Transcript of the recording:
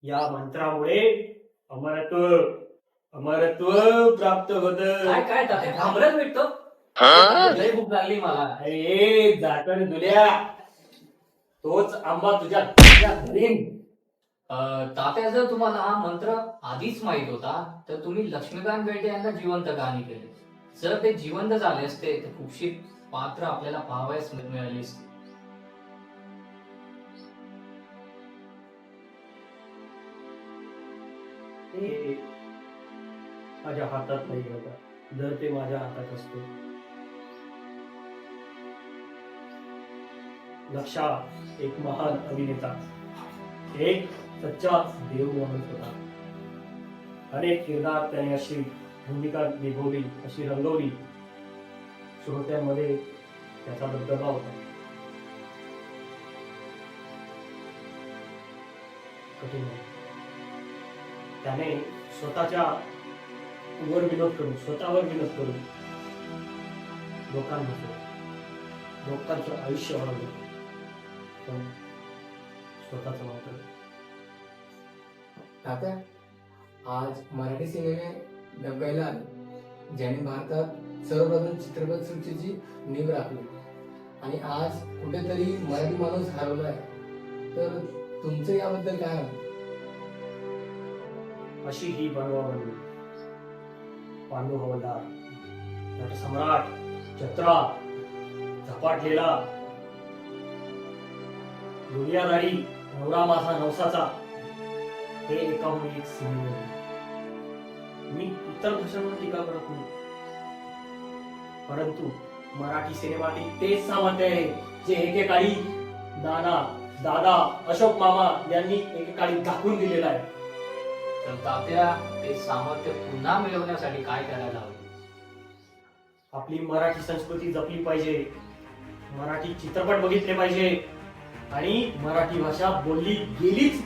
या मंत्रामुळे अमरत्व अमरत्व प्राप्त होत. काय काय तात्या घाबरत भेटतो लय भूक लागली मला. अरे जाकर दुल्या, तोच आंबा तुझ्या धरीन. तात्या जर तुम्हाला हा मंत्र आधीच माहित होता तर तुम्ही लक्ष्मीकांत बेर्डे यांना जिवंत का नाही केले. जर ते जिवंत झाले असते तर खूपशी पात्र आपल्याला पाहावयास मिळाली असती. हे माझ्या हातात नाही होता. जर ते माझ्या हातात असतो. लक्षा एक महान अभिनेता, एक सच्चा देव माणूस होता. अनेक किरदार त्याने अशी भूमिका निभवली, अशी रंगवली, श्रोत्यांमध्ये त्याचा दबदबा होता. कठीण आहे. त्याने स्वतःच्या स्वतःवर विनोद करून लोकांचं आयुष्य वाढवलं, पण स्वतःच मात्र. तात्या, आज मराठी सिनेमे डबकायला आले, ज्याने भारतात सर्वप्रथम चित्रपट सृष्टीची नीव राखली आणि आज कुठेतरी मराठी माणूस हरवलाय. तर तुमचं याबद्दल काय मत? अशी ही बनवा बनली. पांडू हवालदार, नटसम्राट, जत्रा, झपाटलेला, दुनियादारी, नवरा माझा नवसाचा, हे एकाहून एक सिनेमे. मी इतर भाषांवर टीका करत नाही, परंतु मराठी सिनेमातील तेच सामर्थ्य आहे जे एकेकाळी दादा अशोक मामा यांनी एकेकाळी दाखवून दिलेलं आहे. तर तात्या ते सामर्थ्य पुन्हा मिळवण्यासाठी काय करायला हवं? आपली मराठी संस्कृती जपली पाहिजे, मराठी चित्रपट बघितले पाहिजे आणि मराठी भाषा बोलली गेलीच